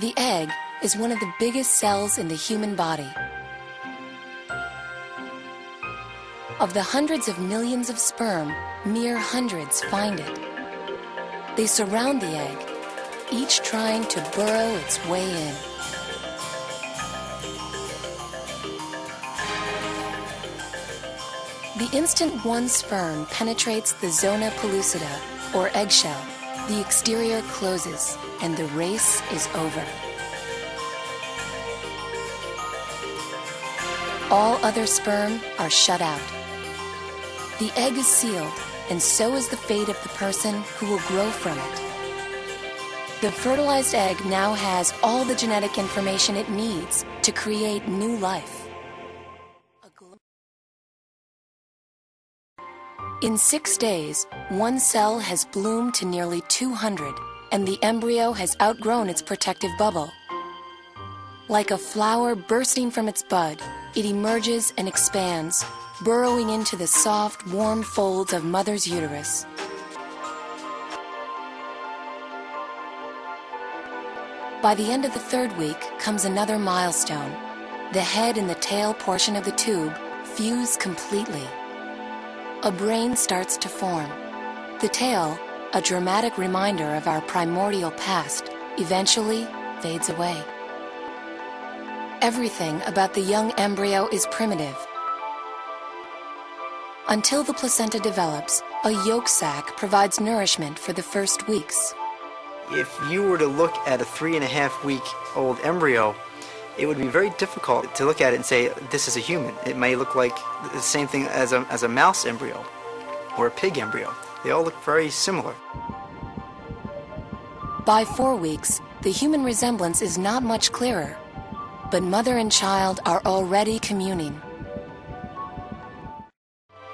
The egg is one of the biggest cells in the human body. Of the hundreds of millions of sperm, mere hundreds find it. They surround the egg, each trying to burrow its way in. The instant one sperm penetrates the zona pellucida, or eggshell, the exterior closes and the race is over. All other sperm are shut out. The egg is sealed, and so is the fate of the person who will grow from it. The fertilized egg now has all the genetic information it needs to create new life. In 6 days, one cell has bloomed to nearly 200, and the embryo has outgrown its protective bubble. Like a flower bursting from its bud, it emerges and expands, burrowing into the soft, warm folds of mother's uterus. By the end of the 3rd week comes another milestone. The head and the tail portion of the tube fuse completely. A brain starts to form. The tail, a dramatic reminder of our primordial past, eventually fades away. Everything about the young embryo is primitive. Until the placenta develops, a yolk sac provides nourishment for the first weeks. If you were to look at a 3.5-week-old embryo, it would be very difficult to look at it and say, this is a human. It may look like the same thing as a mouse embryo or a pig embryo. They all look very similar. By 4 weeks, the human resemblance is not much clearer, but mother and child are already communing.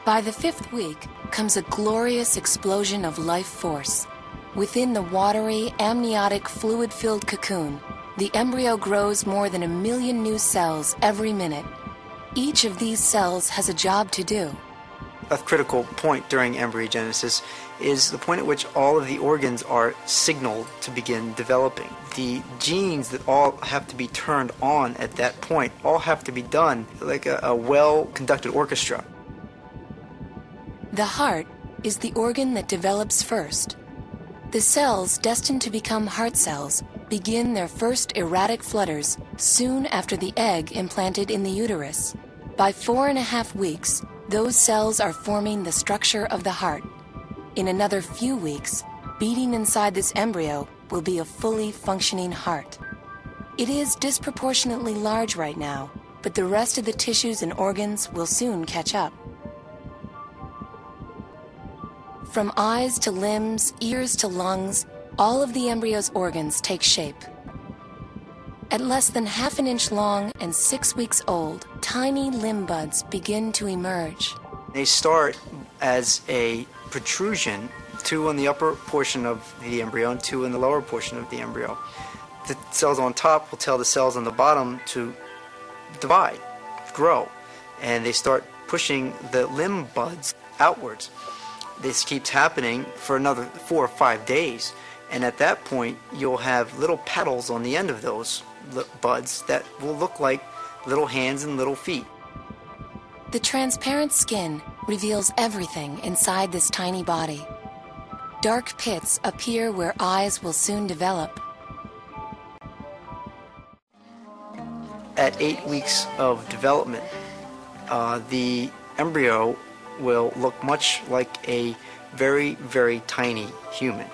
By the 5th week comes a glorious explosion of life force. Within the watery, amniotic, fluid-filled cocoon, the embryo grows more than 1 million new cells every minute. Each of these cells has a job to do. A critical point during embryogenesis is the point at which all of the organs are signaled to begin developing. The genes that all have to be turned on at that point all have to be done like a well-conducted orchestra. The heart is the organ that develops first. The cells destined to become heart cells begin their first erratic flutters soon after the egg implanted in the uterus. By 4.5 weeks, those cells are forming the structure of the heart. In another few weeks, beating inside this embryo will be a fully functioning heart. It is disproportionately large right now, but the rest of the tissues and organs will soon catch up. From eyes to limbs, ears to lungs, all of the embryo's organs take shape. At less than ½ an inch long and 6 weeks old, tiny limb buds begin to emerge. They start as a protrusion, 2 on the upper portion of the embryo and 2 in the lower portion of the embryo. The cells on top will tell the cells on the bottom to divide, grow, and they start pushing the limb buds outwards. This keeps happening for another 4 or 5 days, and at that point you'll have little petals on the end of those buds that will look like little hands and little feet. The transparent skin reveals everything inside this tiny body. Dark pits appear where eyes will soon develop. At 8 weeks of development, the embryo will look much like a very, very tiny human,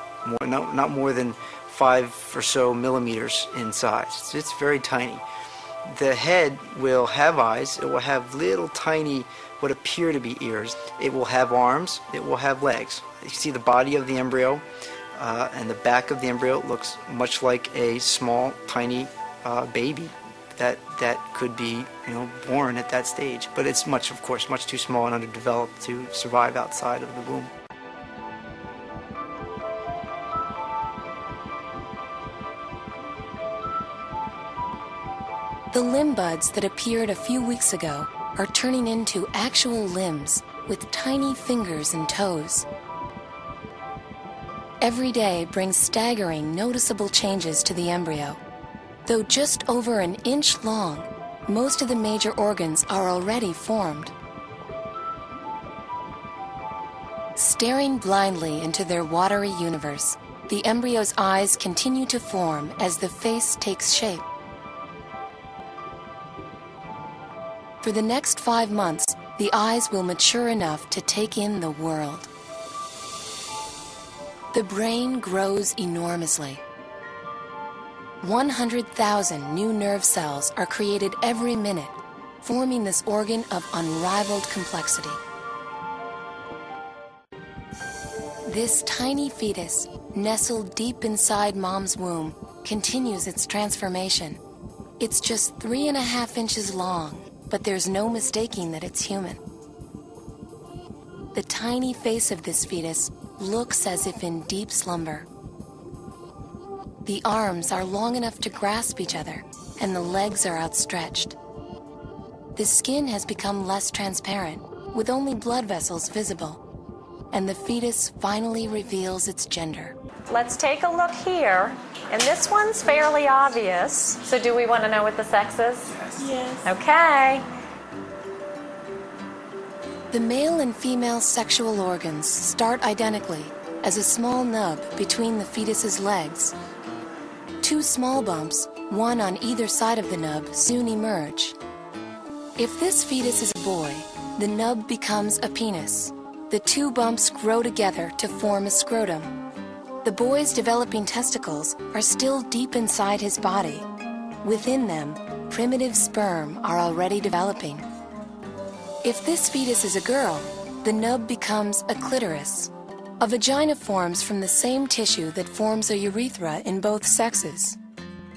not more than 5 or so millimeters in size. It's very tiny. The head will have eyes. It will have little tiny, what appear to be ears. It will have arms. It will have legs. You see the body of the embryo and the back of the embryo looks much like a small, tiny baby that could be, born at that stage. But it's of course, much too small and underdeveloped to survive outside of the womb. The limb buds that appeared a few weeks ago are turning into actual limbs with tiny fingers and toes. Every day brings staggering, noticeable changes to the embryo. Though just over an inch long, most of the major organs are already formed. Staring blindly into their watery universe, the embryo's eyes continue to form as the face takes shape. For the next 5 months, the eyes will mature enough to take in the world. The brain grows enormously. 100,000 new nerve cells are created every minute, forming this organ of unrivaled complexity. This tiny fetus, nestled deep inside mom's womb, continues its transformation. It's just 3.5 inches long, but there's no mistaking that it's human. The tiny face of this fetus looks as if in deep slumber. The arms are long enough to grasp each other, and the legs are outstretched. The skin has become less transparent, with only blood vessels visible, and the fetus finally reveals its gender. Let's take a look here, and this one's fairly obvious. So do we want to know what the sex is? Yes. Okay. The male and female sexual organs start identically as a small nub between the fetus's legs. 2 small bumps, one on either side of the nub, soon emerge. If this fetus is a boy, the nub becomes a penis. The 2 bumps grow together to form a scrotum. The boy's developing testicles are still deep inside his body. Within them, primitive sperm are already developing. If this fetus is a girl, the nub becomes a clitoris. A vagina forms from the same tissue that forms a urethra in both sexes.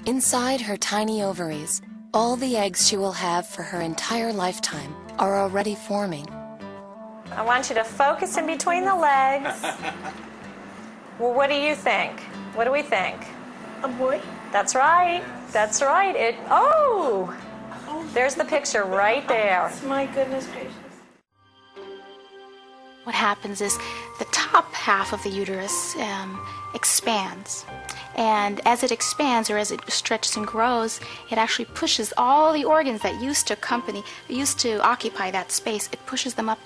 Inside her tiny ovaries, all the eggs she will have for her entire lifetime are already forming. I want you to focus in between the legs. Well, what do you think? What do we think? A boy? That's right. That's right. Oh! There's the picture right there. My goodness gracious. What happens is the top half of the uterus expands. And as it expands, or as it stretches and grows, it actually pushes all the organs that used to occupy that space, it pushes them up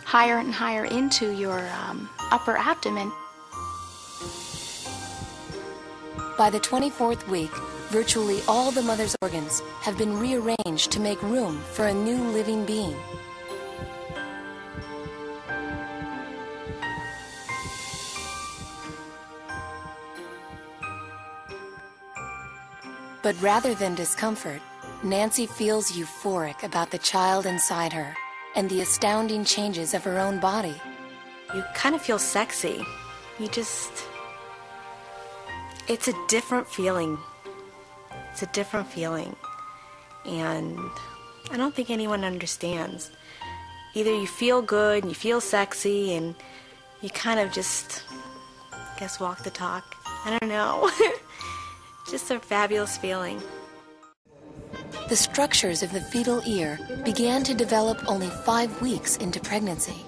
higher and higher into your upper abdomen. By the 24th week, virtually all the mother's organs have been rearranged to make room for a new living being. But rather than discomfort, Nancy feels euphoric about the child inside her and the astounding changes of her own body. You kind of feel sexy. It's a different feeling. It's a different feeling. And I don't think anyone understands. Either you feel good and you feel sexy and you kind of just, I guess, walk the talk. I don't know. Just a fabulous feeling. The structures of the fetal ear began to develop only 5 weeks into pregnancy.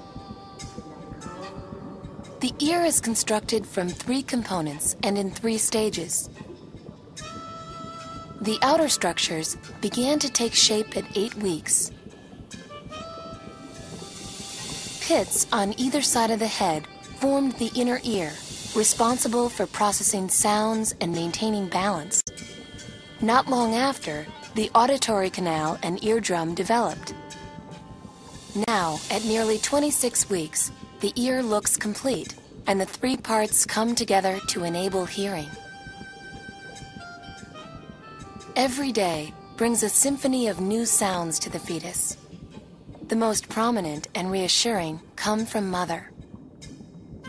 The ear is constructed from 3 components and in 3 stages. The outer structures began to take shape at 8 weeks. Pits on either side of the head formed the inner ear, responsible for processing sounds and maintaining balance. Not long after, the auditory canal and eardrum developed. Now, at nearly 26 weeks, the ear looks complete, and the 3 parts come together to enable hearing. Every day brings a symphony of new sounds to the fetus. The most prominent and reassuring come from mother.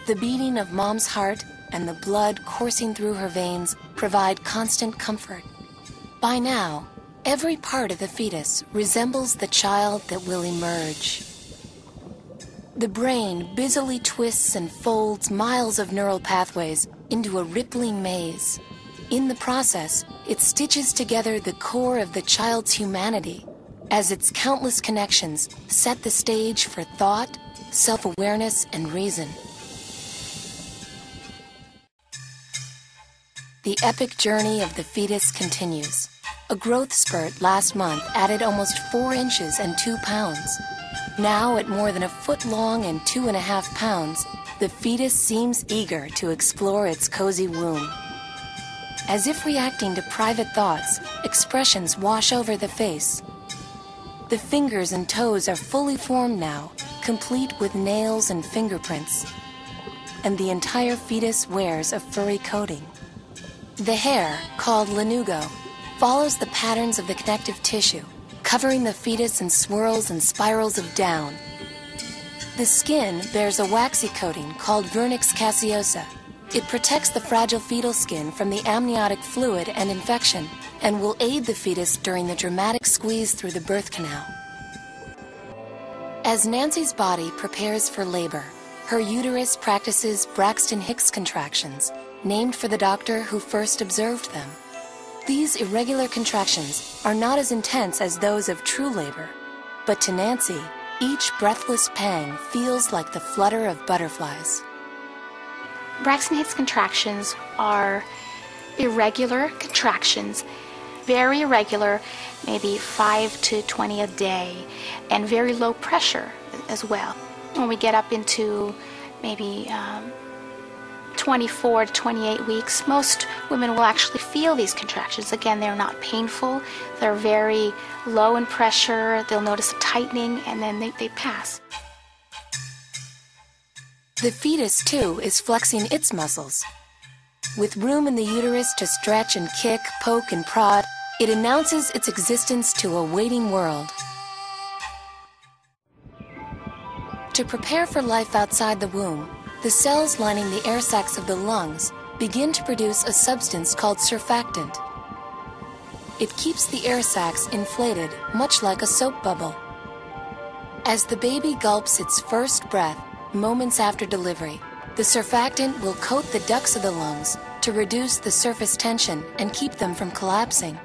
The beating of mom's heart and the blood coursing through her veins provide constant comfort. By now, every part of the fetus resembles the child that will emerge. The brain busily twists and folds miles of neural pathways into a rippling maze. In the process, it stitches together the core of the child's humanity, as its countless connections set the stage for thought, self-awareness, and reason. the epic journey of the fetus continues. A growth spurt last month added almost 4 inches and 2 pounds. Now, at more than a foot long and 2.5 pounds, the fetus seems eager to explore its cozy womb. As if reacting to private thoughts, expressions wash over the face. The fingers and toes are fully formed now, complete with nails and fingerprints. And the entire fetus wears a furry coating. The hair, called lanugo, follows the patterns of the connective tissue, covering the fetus in swirls and spirals of down. The skin bears a waxy coating called vernix caseosa. It protects the fragile fetal skin from the amniotic fluid and infection and will aid the fetus during the dramatic squeeze through the birth canal. As Nancy's body prepares for labor, her uterus practices Braxton Hicks contractions, named for the doctor who first observed them. These irregular contractions are not as intense as those of true labor, but to Nancy, each breathless pang feels like the flutter of butterflies. Braxton Hicks contractions are irregular contractions, very irregular, maybe 5 to 20 a day, and very low pressure as well. When we get up into maybe 24 to 28 weeks, most women will actually feel these contractions. Again, they're not painful, they're very low in pressure, they'll notice a tightening, and then they pass. The fetus, too, is flexing its muscles. With room in the uterus to stretch and kick, poke and prod, it announces its existence to a waiting world. To prepare for life outside the womb, the cells lining the air sacs of the lungs begin to produce a substance called surfactant. It keeps the air sacs inflated, much like a soap bubble. As the baby gulps its first breath, moments after delivery, the surfactant will coat the ducts of the lungs to reduce the surface tension and keep them from collapsing.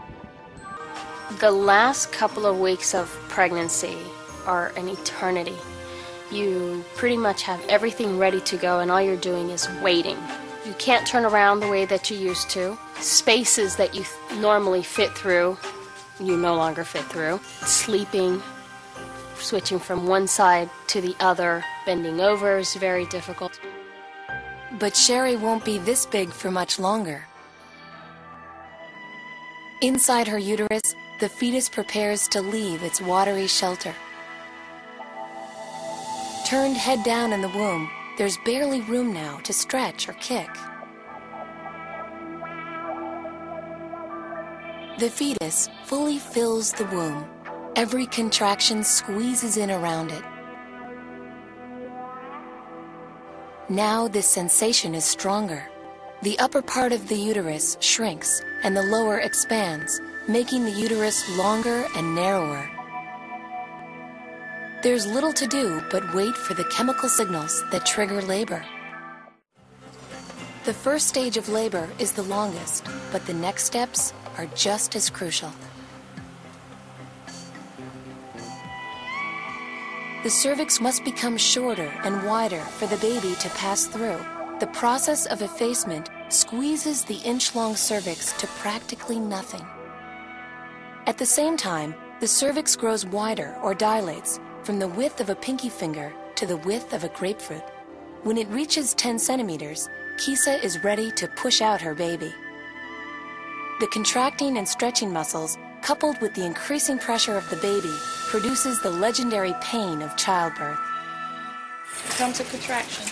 The last couple of weeks of pregnancy are an eternity. You pretty much have everything ready to go, and all you're doing is waiting. You can't turn around the way that you used to. Spaces that you normally fit through, you no longer fit through. Sleeping, switching from one side to the other, bending over is very difficult. But Sherry won't be this big for much longer. Inside her uterus, the fetus prepares to leave its watery shelter. Turned head down in the womb, there's barely room now to stretch or kick. The fetus fully fills the womb. Every contraction squeezes in around it. Now this sensation is stronger. The upper part of the uterus shrinks and the lower expands, making the uterus longer and narrower. There's little to do but wait for the chemical signals that trigger labor. The first stage of labor is the longest, but the next steps are just as crucial. The cervix must become shorter and wider for the baby to pass through. The process of effacement squeezes the inch-long cervix to practically nothing. At the same time, the cervix grows wider or dilates from the width of a pinky finger to the width of a grapefruit. When it reaches 10 centimeters, Kisa is ready to push out her baby. The contracting and stretching muscles, coupled with the increasing pressure of the baby, produces the legendary pain of childbirth. Here comes a contraction.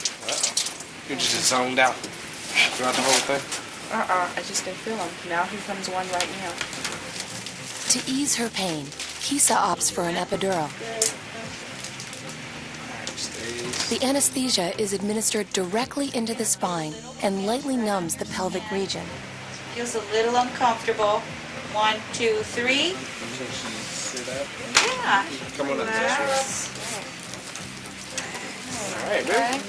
You're just zoned out throughout the whole thing? I just didn't feel them. Now here comes one right now. To ease her pain, Kisa opts for an epidural. The anesthesia is administered directly into the spine and lightly numbs the pelvic region. Feels a little uncomfortable. 1, 2, 3. Yeah. Come on up. All right, Okay.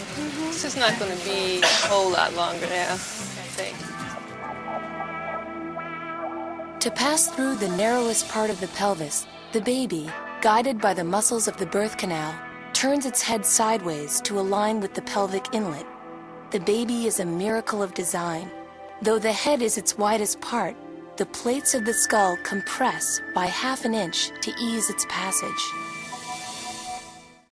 This is not going to be a whole lot longer now, I think. To pass through the narrowest part of the pelvis, the baby, guided by the muscles of the birth canal, turns its head sideways to align with the pelvic inlet. The baby is a miracle of design. Though the head is its widest part, the plates of the skull compress by ½ inch to ease its passage.